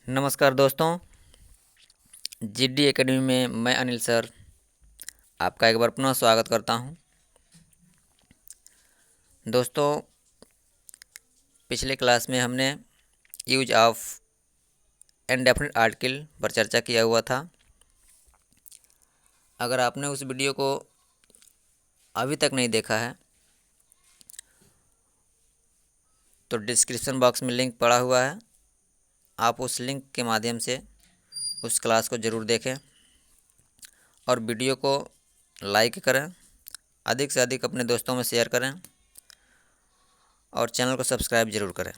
नमस्कार दोस्तों, GD academy में मैं अनिल सर आपका एक बार पुनः स्वागत करता हूं। दोस्तों, पिछले क्लास में हमने यूज ऑफ इंडेफिनिट आर्टिकल पर चर्चा किया हुआ था। अगर आपने उस वीडियो को अभी तक नहीं देखा है तो डिस्क्रिप्शन बॉक्स में लिंक पड़ा हुआ है, आप उस लिंक के माध्यम से उस क्लास को ज़रूर देखें और वीडियो को लाइक करें, अधिक से अधिक अपने दोस्तों में शेयर करें और चैनल को सब्सक्राइब ज़रूर करें।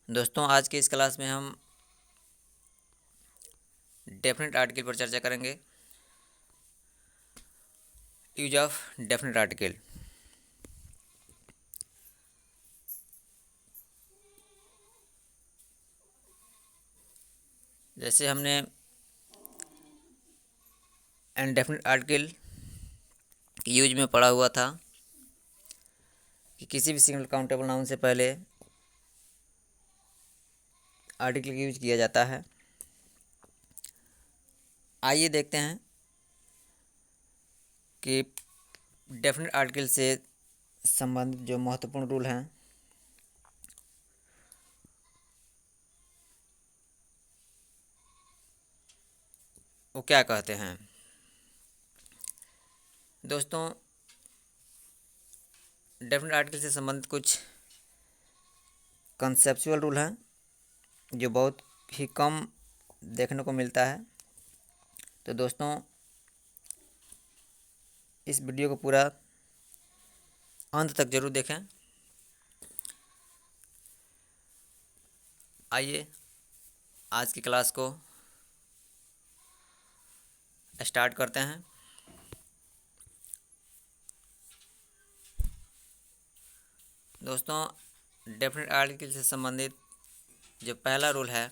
दोस्तों, आज की इस क्लास में हम डेफिनेट आर्टिकल पर चर्चा करेंगे। Use of definite article. जैसे हमने इनडेफिनिट आर्टिकल यूज में पढ़ा हुआ था कि किसी भी सिंगल काउंटेबल नाउन से पहले आर्टिकल का यूज किया जाता है। आइए देखते हैं कि डेफिनेट आर्टिकल से संबंधित जो महत्वपूर्ण रूल हैं वो क्या कहते हैं। दोस्तों, डेफिनेट आर्टिकल से संबंधित कुछ कंसेप्चुअल रूल हैं जो बहुत ही कम देखने को मिलता है। तो दोस्तों, इस वीडियो को पूरा अंत तक जरूर देखें। आइए आज की क्लास को स्टार्ट करते हैं। दोस्तों, डेफिनेट आर्टिकल से संबंधित जो पहला रूल है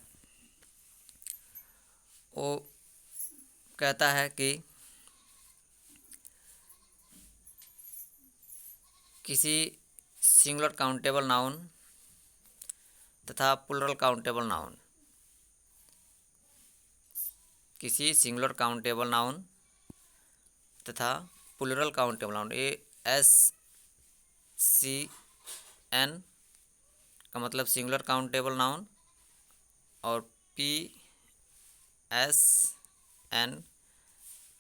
वो कहता है कि किसी सिंगुलर काउंटेबल नाउन तथा प्लूरल काउंटेबल नाउन, किसी सिंगुलर काउंटेबल नाउन तथा प्लूरल काउंटेबल नाउन, SCN का मतलब सिंगुलर काउंटेबल नाउन और PSN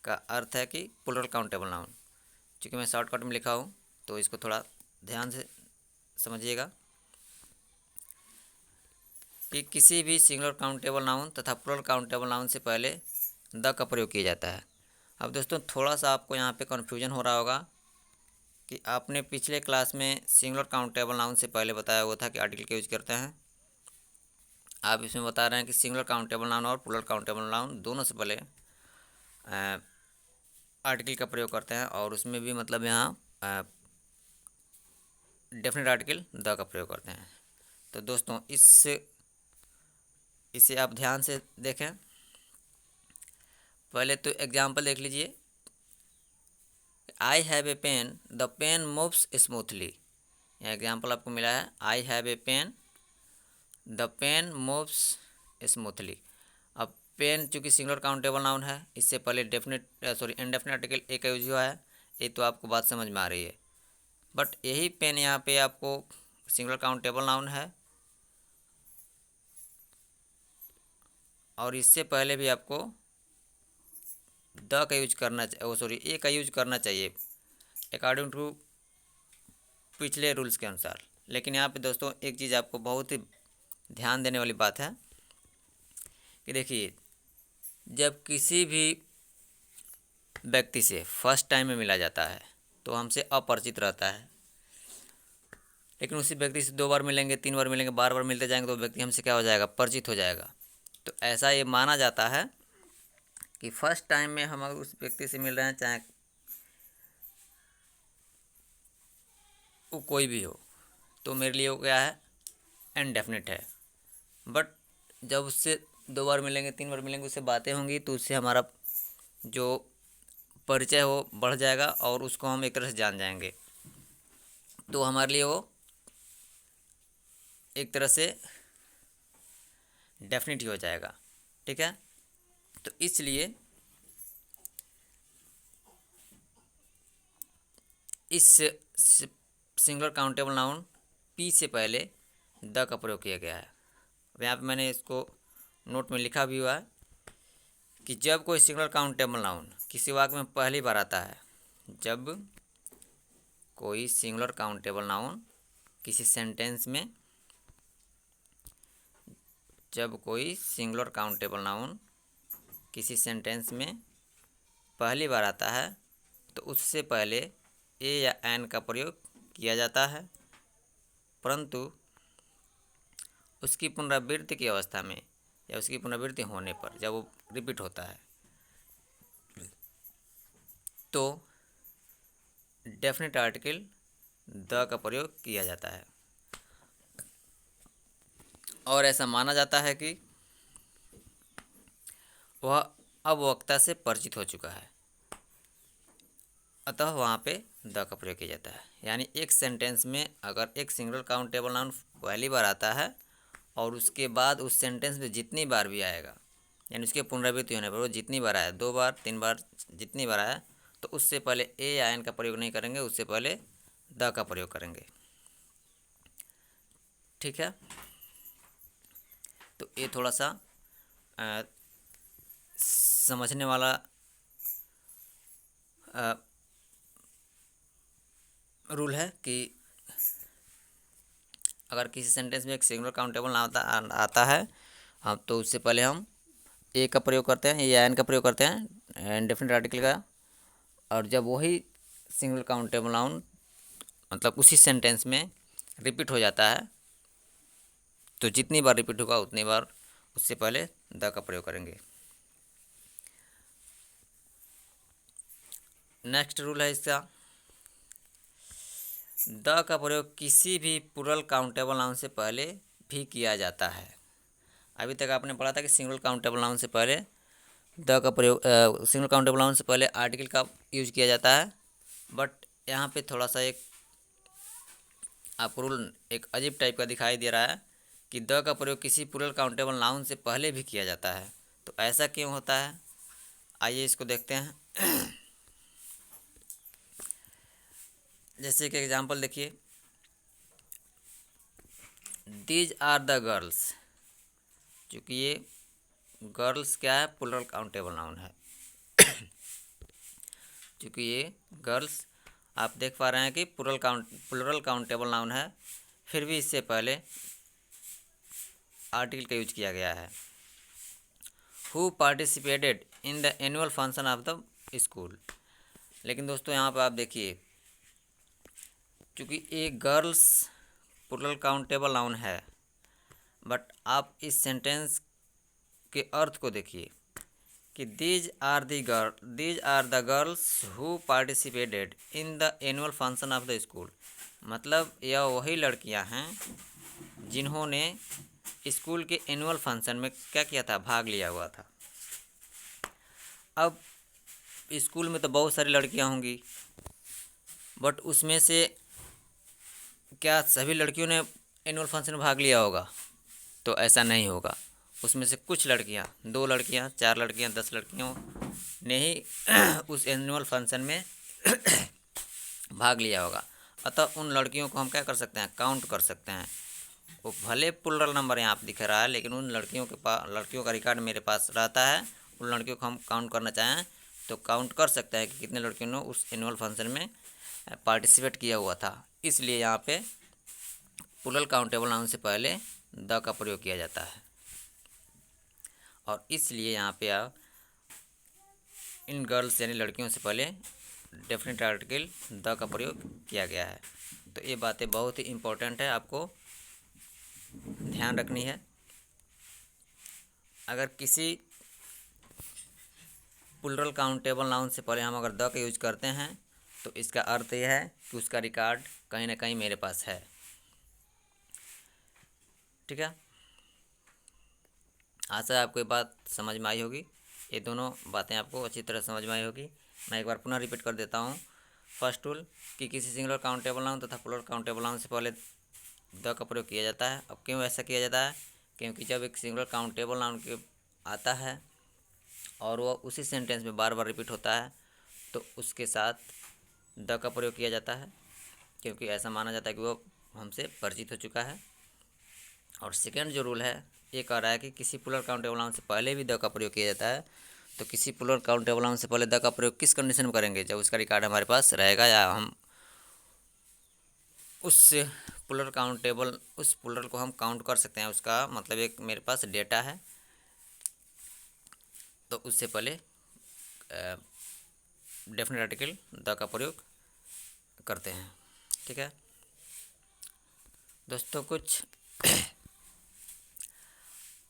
का अर्थ है कि प्लूरल काउंटेबल नाउन। चूँकि मैं शॉर्टकट में लिखा हूँ तो इसको थोड़ा ध्यान से समझिएगा कि किसी भी सिंगुलर काउंटेबल नाउन तथा प्लूरल काउंटेबल नाउन से पहले द का प्रयोग किया जाता है। अब दोस्तों, थोड़ा सा आपको यहाँ पे कन्फ्यूजन हो रहा होगा कि आपने पिछले क्लास में सिंगुलर काउंटेबल नाउन से पहले बताया हुआ था कि आर्टिकल का यूज करते हैं। आप इसमें बता रहे हैं कि सिंगुलर काउंटेबल नाउन और प्लूरल काउंटेबल नाउन दोनों से पहले आर्टिकल का प्रयोग करते हैं और उसमें भी मतलब यहाँ डेफिनेट आर्टिकल द का प्रयोग करते हैं। तो दोस्तों, इसे आप ध्यान से देखें। पहले तो एग्जाम्पल देख लीजिए। I have a pen, the pen moves smoothly. यह एग्जाम्पल आपको मिला है, I have a pen, the pen moves smoothly. अब पेन चूँकि सिंगुलर काउंटेबल नाउन है, इससे पहले इनडेफिनेट आर्टिकल ए का यूज हुआ है। ये तो आपको बात समझ में आ रही है। बट यही पेन यहाँ पे आपको सिंगुलर काउंटेबल नाउन है और इससे पहले भी आपको द का यूज करना ए का यूज करना चाहिए अकॉर्डिंग टू पिछले रूल्स के अनुसार। लेकिन यहाँ पे दोस्तों एक चीज़ आपको बहुत ही ध्यान देने वाली बात है कि देखिए, जब किसी भी व्यक्ति से फर्स्ट टाइम में मिला जाता है तो हमसे अपरिचित रहता है, लेकिन उसी व्यक्ति से 2 बार मिलेंगे, 3 बार मिलेंगे, बार बार मिलते जाएंगे तो व्यक्ति हमसे क्या हो जाएगा, परिचित हो जाएगा। तो ऐसा ये माना जाता है कि फर्स्ट टाइम में हम अगर उस व्यक्ति से मिल रहे हैं, चाहे वो कोई भी हो, तो मेरे लिए वो क्या है, इनडेफिनिट है। बट जब उससे 2 बार मिलेंगे, 3 बार मिलेंगे, उससे बातें होंगी तो उससे हमारा जो परिचय हो बढ़ जाएगा और उसको हम एक तरह से जान जाएंगे। तो हमारे लिए वो एक तरह से डेफिनेट ही हो जाएगा। ठीक है, तो इसलिए इस सिंगुलर काउंटेबल नाउन पी से पहले द का प्रयोग किया गया है। यहाँ पे मैंने इसको नोट में लिखा भी हुआ है कि जब कोई सिंगुलर काउंटेबल नाउन किसी वाक्य में पहली बार आता है, जब कोई सिंगुलर काउंटेबल नाउन किसी सेंटेंस में, जब कोई सिंगुलर काउंटेबल नाउन किसी सेंटेंस में पहली बार आता है तो उससे पहले ए या एन का प्रयोग किया जाता है, परंतु उसकी पुनरावृत्ति की अवस्था में या उसकी पुनरावृत्ति होने पर, जब वो रिपीट होता है, तो डेफिनेट आर्टिकल द का प्रयोग किया जाता है। और ऐसा माना जाता है कि वह अब वक्ता से परिचित हो चुका है, अतः वहाँ पे द का प्रयोग किया जाता है। यानी एक सेंटेंस में अगर एक सिंगल काउंटेबल नाउन पहली बार आता है और उसके बाद उस सेंटेंस में जितनी बार भी आएगा, यानी उसके पुनरावृत्ति होने पर वो जितनी बार आया, 2 बार 3 बार जितनी बार आया, तो उससे पहले ए या एन का प्रयोग नहीं करेंगे, उससे पहले द का प्रयोग करेंगे। ठीक है, तो ये थोड़ा सा समझने वाला रूल है कि अगर किसी सेंटेंस में एक सिंगुलर काउंटेबल नाउन आता है तो उससे पहले हम ए का प्रयोग करते हैं या एन का प्रयोग करते हैं डेफिनेट आर्टिकल का। और जब वही सिंगुलर काउंटेबल नाउन मतलब उसी सेंटेंस में रिपीट हो जाता है, तो जितनी बार रिपीट होगा उतनी बार उससे पहले द का प्रयोग करेंगे। नेक्स्ट रूल है इसका, द का प्रयोग किसी भी प्लूरल काउंटेबल नाउन से पहले भी किया जाता है। अभी तक आपने पढ़ा था कि सिंगल काउंटेबल नाउन से पहले द का प्रयोग, सिंगल काउंटेबल नाउन से पहले आर्टिकल का यूज किया जाता है, बट यहाँ पे थोड़ा सा एक आपको रूल एक अजीब टाइप का दिखाई दे रहा है कि द का प्रयोग किसी प्लूरल काउंटेबल नाउन से पहले भी किया जाता है। तो ऐसा क्यों होता है, आइए इसको देखते हैं। जैसे कि एग्जांपल देखिए, दीज आर द गर्ल्स, क्योंकि ये गर्ल्स क्या है, प्लूरल काउंटेबल नाउन है। क्योंकि ये गर्ल्स आप देख पा रहे हैं कि प्लूरल काउंटेबल नाउन है, फिर भी इससे पहले आर्टिकल का यूज किया गया है। Who participated in the annual function of the school. लेकिन दोस्तों यहाँ पर आप देखिए, क्योंकि एक गर्ल्स प्लूरल काउंटेबल नाउन है, बट आप इस सेंटेंस के अर्थ को देखिए कि these are the girls who participated in the annual function of the school. मतलब यह वही लड़कियां हैं जिन्होंने स्कूल के एनुअल फंक्शन में क्या किया था, भाग लिया हुआ था। अब स्कूल में तो बहुत सारी लड़कियां होंगी, बट उसमें से क्या सभी लड़कियों ने एनुअल फंक्शन में भाग लिया होगा? तो ऐसा नहीं होगा। उसमें से कुछ लड़कियां, 2 लड़कियां, 4 लड़कियां, 10 लड़कियों ने ही उस एनुअल फंक्शन में भाग लिया होगा। अतः उन लड़कियों को हम क्या कर सकते हैं, काउंट कर सकते हैं। वो भले प्लूरल नंबर यहाँ पे दिख रहा है, लेकिन उन लड़कियों का रिकॉर्ड मेरे पास रहता है। उन लड़कियों को हम काउंट करना चाहें तो काउंट कर सकते हैं कि कितने लड़कियों ने उस एनुअल फंक्शन में पार्टिसिपेट किया हुआ था। इसलिए यहाँ पे प्लूरल काउंटेबल नाउन से पहले द का प्रयोग किया जाता है, और इसलिए यहाँ पे आप इन गर्ल्स यानी लड़कियों से पहले डेफिनेट आर्टिकल द का प्रयोग किया गया है। तो ये बातें बहुत ही इम्पोर्टेंट है, आपको ध्यान रखनी है। अगर किसी प्लूरल काउंटेबल नाउन से पहले हम अगर द का यूज करते हैं तो इसका अर्थ यह है कि उसका रिकॉर्ड कहीं ना कहीं मेरे पास है। ठीक है, आशा है आपको ये बात समझ में आई होगी। ये दोनों बातें आपको अच्छी तरह समझ में आई होगी। मैं एक बार पुनः रिपीट कर देता हूँ। फर्स्ट रूल कि किसी सिंगुलर काउंटेबल नाउन तथा प्लूरल काउंटेबल नाउन से पहले द का प्रयोग किया जाता है। अब क्यों ऐसा किया जाता है क्योंकि जब एक सिंगुलर काउंटेबल नाउन के आता है और वो उसी सेंटेंस में बार बार रिपीट होता है तो उसके साथ द का प्रयोग किया जाता है, क्योंकि ऐसा माना जाता है कि वो हमसे परिचित हो चुका है। और सेकंड जो रूल है ये कह रहा है कि किसी प्लूरल काउंटेबल नाउन से पहले भी द का प्रयोग किया जाता है। तो किसी प्लूरल काउंटेबल नाउन से पहले द का प्रयोग किस कंडीशन में करेंगे? जब उसका रिकॉर्ड हमारे पास रहेगा या हम उस प्लूरल को हम काउंट कर सकते हैं, उसका मतलब एक मेरे पास डेटा है, तो उससे पहले डेफिनेट आर्टिकल द का प्रयोग करते हैं। ठीक है दोस्तों, कुछ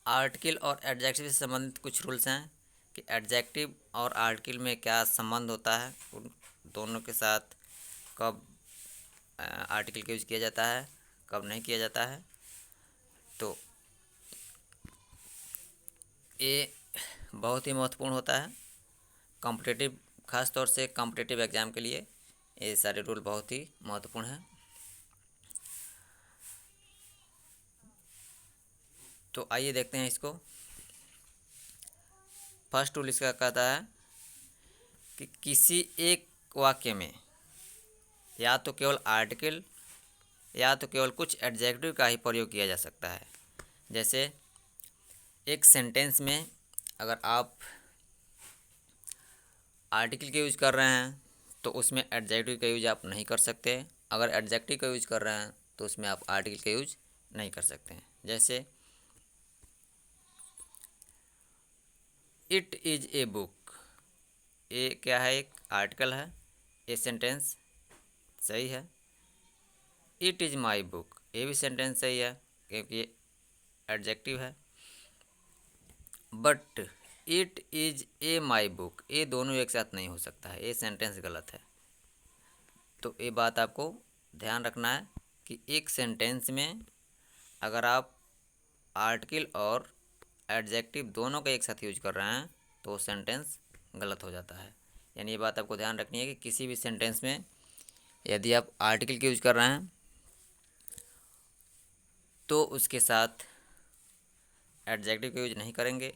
आर्टिकल और एडजेक्टिव से संबंधित कुछ रूल्स हैं कि एडजेक्टिव और आर्टिकल में क्या संबंध होता है, उन दोनों के साथ कब आर्टिकल का यूज किया जाता है, कब नहीं किया जाता है। तो ये बहुत ही महत्वपूर्ण होता है कॉम्पिटिटिव, खास तौर से कॉम्पिटिटिव एग्ज़ाम के लिए ये सारे रूल बहुत ही महत्वपूर्ण हैं। तो आइए देखते हैं इसको। फर्स्ट रूल इसका कहता है कि किसी एक वाक्य में या तो केवल आर्टिकल या तो केवल कुछ एडजेक्टिव का ही प्रयोग किया जा सकता है। जैसे एक सेंटेंस में अगर आप आर्टिकल का यूज कर रहे हैं तो उसमें एडजेक्टिव का यूज आप नहीं कर सकते। अगर एडजेक्टिव का यूज कर रहे हैं तो उसमें आप आर्टिकल का यूज नहीं कर सकते हैं। जैसे इट इज़ ए बुक, ये क्या है? एक आर्टिकल है। ये सेंटेंस सही है। इट इज़ माई बुक, ये भी सेंटेंस सही है क्योंकि ये एडजेक्टिव है। But it is a my book, ये दोनों एक साथ नहीं हो सकता है, ये सेंटेंस गलत है। तो ये बात आपको ध्यान रखना है कि एक सेंटेंस में अगर आप आर्टिकल और एडजेक्टिव दोनों का एक साथ यूज कर रहे हैं तो सेंटेंस गलत हो जाता है। यानी ये बात आपको ध्यान रखनी है कि किसी भी सेंटेंस में यदि आप आर्टिकल का यूज कर रहे हैं तो उसके साथ एडजेक्टिव का यूज नहीं करेंगे,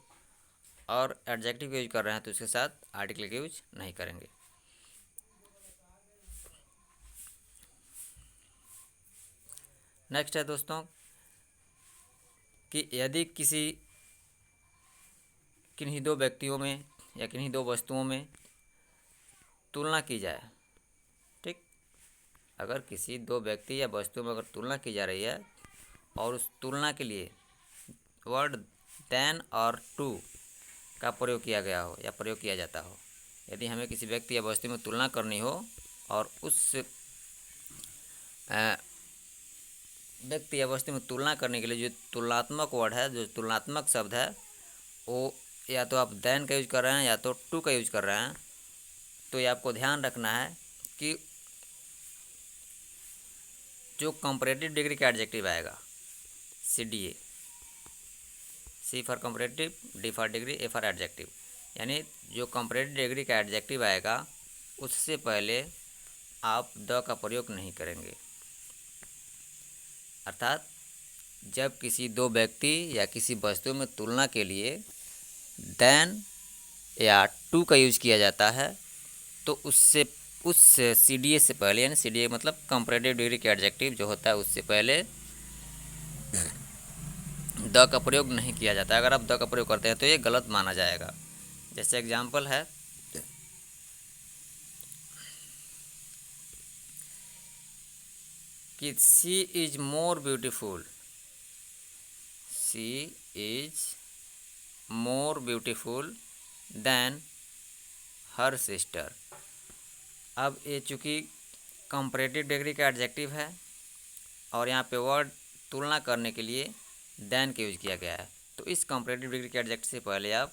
और एडजेक्टिव का यूज कर रहे हैं तो उसके साथ आर्टिकल का यूज नहीं करेंगे। नेक्स्ट है दोस्तों कि यदि किन्हीं दो व्यक्तियों में या किन्हीं दो वस्तुओं में तुलना की जाए, ठीक, अगर किसी दो व्यक्ति या वस्तुओं में अगर तुलना की जा रही है और उस तुलना के लिए वर्ड देन और टू का प्रयोग किया गया हो या प्रयोग किया जाता हो, यदि हमें किसी व्यक्ति या वस्तु में तुलना करनी हो और उस व्यक्ति या वस्तु में तुलना करने के लिए जो तुलनात्मक वर्ड है, जो तुलनात्मक शब्द है, वो या तो आप देन का यूज कर रहे हैं या तो टू का यूज कर रहे हैं, तो ये आपको ध्यान रखना है कि जो कंपैरेटिव डिग्री का एडजेक्टिव आएगा, CDA, C for comparative, D for degree, A for adjective, यानी जो कंपैरेटिव डिग्री का एडजेक्टिव आएगा उससे पहले आप द का प्रयोग नहीं करेंगे। अर्थात जब किसी दो व्यक्ति या किसी वस्तु में तुलना के लिए देन या टू का यूज किया जाता है तो उस CDA से पहले, यानी CDA मतलब कंपैरेटिव डिग्री के एडजेक्टिव जो होता है उससे पहले द का प्रयोग नहीं किया जाता है। अगर आप द का प्रयोग करते हैं तो ये गलत माना जाएगा। जैसे एग्जाम्पल है कि she is more beautiful, she is more beautiful then her sister. अब ये चूँकि कंपैरेटिव डिग्री का एडजेक्टिव है और यहाँ पे वर्ड तुलना करने के लिए देन का यूज किया गया है, तो इस कंपैरेटिव डिग्री के एडजेक्टिव से पहले आप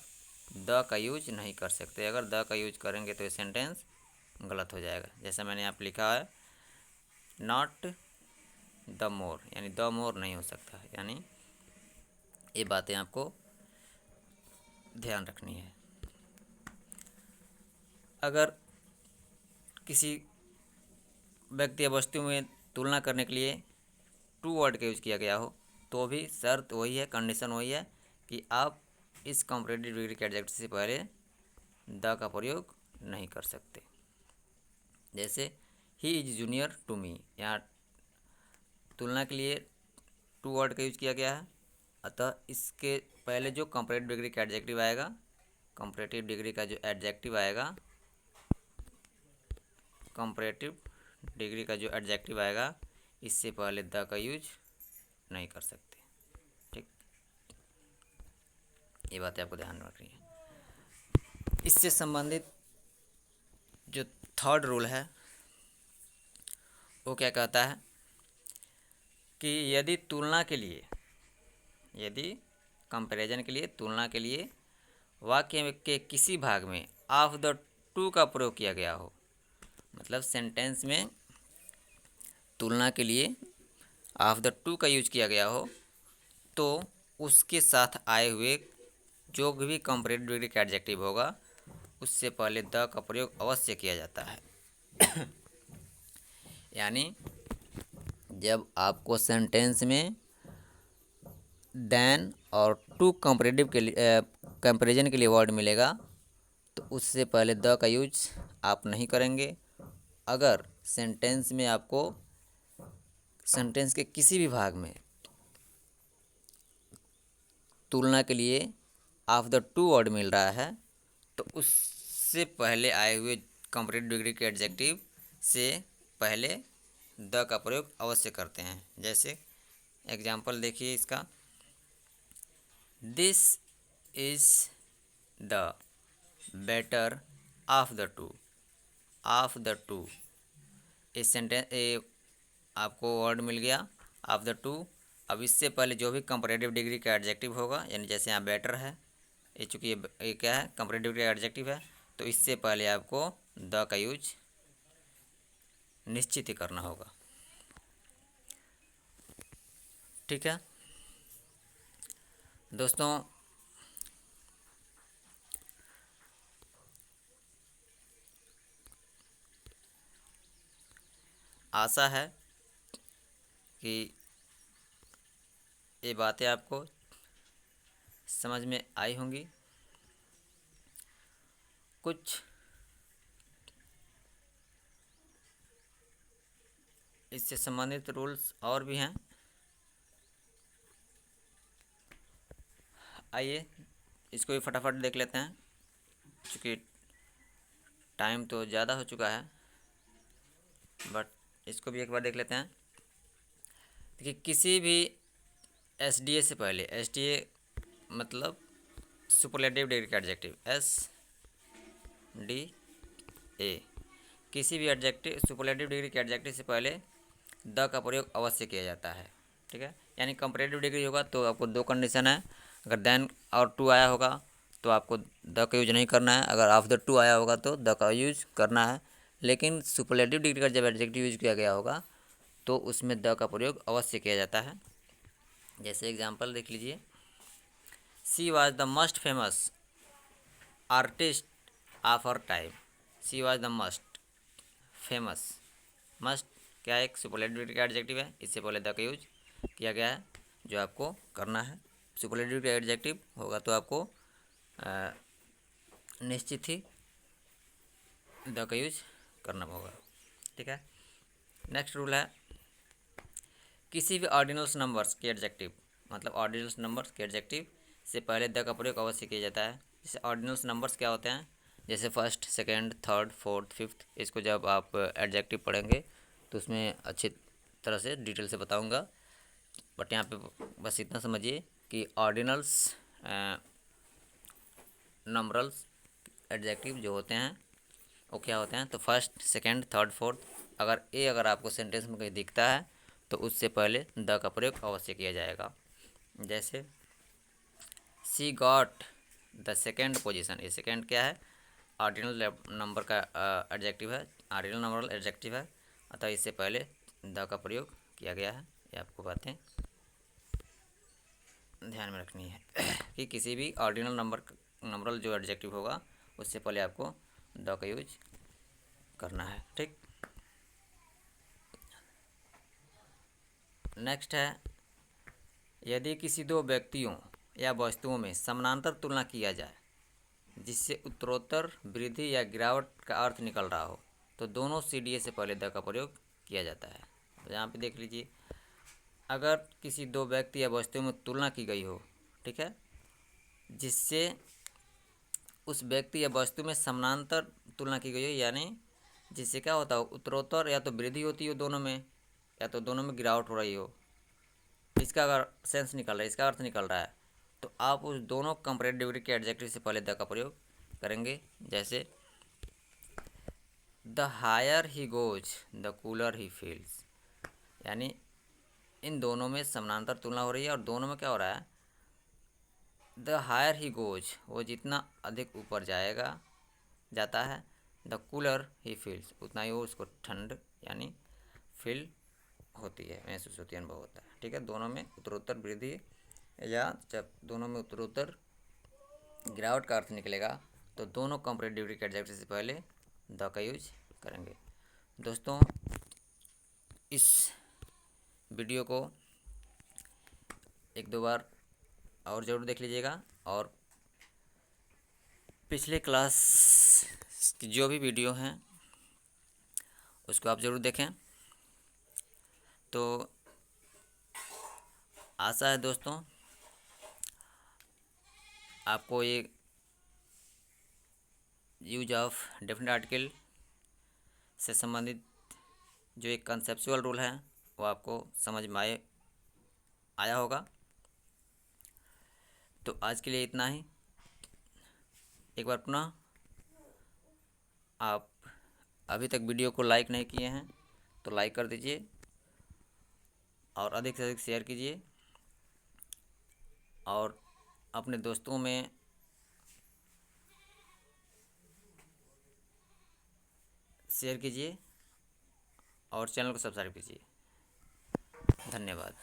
द का यूज नहीं कर सकते। अगर द का यूज करेंगे तो ये सेंटेंस गलत हो जाएगा। जैसा मैंने यहाँ पे लिखा है नॉट द मोर, यानी द मोर नहीं हो सकता है। यानी ये बातें आपको ध्यान रखनी है। अगर किसी व्यक्ति या वस्तु में तुलना करने के लिए टू वर्ड का यूज किया गया हो तो भी शर्त वही है, कंडीशन वही है कि आप इस कंपैरेटिव डिग्री के एडजेक्टिव से पहले द का प्रयोग नहीं कर सकते। जैसे he is junior to me, यहाँ तुलना के लिए टू वर्ड का यूज किया गया है, अतः इसके पहले जो कंपैरेटिव डिग्री का एडजेक्टिव आएगा, कंपैरेटिव डिग्री का जो एडजेक्टिव आएगा, कंपैरेटिव डिग्री का जो एडजेक्टिव आएगा, इससे पहले द का यूज नहीं कर सकते। ठीक, ये बातें आपको ध्यान में रखनी है। इससे संबंधित जो थर्ड रूल है वो क्या कहता है कि यदि तुलना के लिए, यदि कंपैरिजन के लिए, तुलना के लिए वाक्य के किसी भाग में ऑफ द टू का प्रयोग किया गया हो, मतलब सेंटेंस में तुलना के लिए ऑफ द टू का यूज किया गया हो, तो उसके साथ आए हुए जो भी कंपैरेटिव डिग्री का एडजेक्टिव होगा उससे पहले द का प्रयोग अवश्य किया जाता है। यानी जब आपको सेंटेंस में देन और टू कंपैरेटिव के लिए कंपैरिजन के लिए वर्ड मिलेगा तो उससे पहले द का यूज आप नहीं करेंगे। अगर सेंटेंस में आपको सेंटेंस के किसी भी भाग में तुलना के लिए ऑफ द टू वर्ड मिल रहा है तो उससे पहले आए हुए कंपैरेटिव डिग्री के एडजेक्टिव से पहले द का प्रयोग अवश्य करते हैं। जैसे एग्जाम्पल देखिए इसका, this is the better of the two, of the two, इस सेंटेंस आपको वर्ड मिल गया ऑफ द टू। अब इससे पहले जो भी कंपैरेटिव डिग्री का एडजेक्टिव होगा, यानी जैसे यहाँ बेटर है, ये चूँकि ये क्या है, कंपैरेटिव डिग्री का एडजेक्टिव है, तो इससे पहले आपको द का यूज निश्चित ही करना होगा। ठीक है दोस्तों, आशा है कि ये बातें आपको समझ में आई होंगी। कुछ इससे संबंधित रूल्स और भी हैं, आइए इसको भी फटाफट देख लेते हैं क्योंकि टाइम तो ज़्यादा हो चुका है, बट इसको भी एक बार देख लेते हैं। देखिए, किसी भी एसडीए से पहले, एसडीए मतलब सुपरलेटिव डिग्री का एडजेक्टिव, SDA, किसी भी एडजेक्टिव सुपरलेटिव डिग्री के एडजेक्टिव से पहले द का प्रयोग अवश्य किया जाता है। ठीक है, यानी कंपैरेटिव डिग्री होगा तो आपको दो कंडीशन है, अगर देन और टू आया होगा तो आपको द का यूज नहीं करना है, अगर ऑफ द टू आया होगा तो द का यूज करना है। लेकिन सुपरलेटिव डिग्री का जब एडजेक्टिव यूज किया गया होगा तो उसमें द का प्रयोग अवश्य किया जाता है। जैसे एग्जांपल देख लीजिए, she was the most famous artist of her time, she was the most famous, must क्या एक सुपरलेटिव डिग्री का एडजेक्टिव है, इससे पहले द का यूज किया गया है। जो आपको करना है, सुपरलेटिव का एडजेक्टिव होगा तो आपको निश्चित ही द का यूज करना होगा। ठीक है, नेक्स्ट रूल है, किसी भी ऑर्डिनल्स नंबर्स के एडजेक्टिव, मतलब ऑर्डिनल्स नंबर्स के एडजेक्टिव से पहले द का प्रयोग अवश्य किया जाता है। जैसे ऑर्डिनल्स नंबर्स क्या होते हैं, जैसे first, second, third, fourth, fifth, इसको जब आप एडजेक्टिव पढ़ेंगे तो उसमें अच्छी तरह से डिटेल से बताऊंगा, बट यहाँ पे बस इतना समझिए कि ऑर्डिनल्स नंबरल्स एडजेक्टिव जो होते हैं वो क्या होते हैं, तो फर्स्ट, सेकंड, थर्ड, फोर्थ, अगर आपको सेंटेंस में कहीं दिखता है तो उससे पहले द का प्रयोग अवश्य किया जाएगा। जैसे सी गॉट द सेकेंड पोजीशन, ये सेकेंड क्या है, ऑर्डिनल नंबर का एडजेक्टिव है, ऑर्डिनल नंबर एडजेक्टिव है, अतः इससे पहले द का प्रयोग किया गया है। ये आपको बातें ध्यान में रखनी है कि किसी भी ऑर्डिनल नंबरल जो एडजेक्टिव होगा उससे पहले आपको द का यूज करना है। ठीक, नेक्स्ट है यदि किसी दो व्यक्तियों या वस्तुओं में समानांतर तुलना किया जाए जिससे उत्तरोत्तर वृद्धि या गिरावट का अर्थ निकल रहा हो तो दोनों CDA से पहले द का प्रयोग किया जाता है। तो यहाँ पे देख लीजिए, अगर किसी दो व्यक्ति या वस्तुओं में तुलना की गई हो, ठीक है, जिससे उस व्यक्ति या वस्तु में समानांतर तुलना की गई हो, यानी जिससे क्या होता हो, उत्तरोत्तर या तो वृद्धि होती हो दोनों में या तो दोनों में गिरावट हो रही हो, इसका अगर सेंस निकल रहा है, इसका अर्थ निकल रहा है, तो आप उस दोनों कंपैरेटिव डिग्री के एडजेक्टिव से पहले द का प्रयोग करेंगे। जैसे the higher he goes the cooler he feels, यानी इन दोनों में समानांतर तुलना हो रही है और दोनों में क्या हो रहा है, द हायर ही गोज, वो जितना अधिक ऊपर जाता है, द कूलर ही फील्स, उतना ही वो उसको ठंड यानी फील होती है, महसूस होती है, अनुभव होता है। ठीक है, दोनों में उत्तरोत्तर वृद्धि या जब दोनों में उत्तरोत्तर गिरावट का अर्थ निकलेगा तो दोनों कंपैरेटिव डिग्री के एडजेक्टिव से पहले द का यूज करेंगे। दोस्तों, इस वीडियो को एक दो बार और ज़रूर देख लीजिएगा और पिछले क्लास की जो भी वीडियो हैं उसको आप ज़रूर देखें। तो आशा है दोस्तों आपको ये यूज ऑफ डेफिनेट आर्टिकल से संबंधित जो एक कंसेप्चुअल रूल है वो आपको समझ में आया होगा। तो आज के लिए इतना ही। एक बार पुनः, आप अभी तक वीडियो को लाइक नहीं किए हैं तो लाइक कर दीजिए और अधिक से अधिक शेयर कीजिए और अपने दोस्तों में शेयर कीजिए और चैनल को सब्सक्राइब कीजिए। धन्यवाद।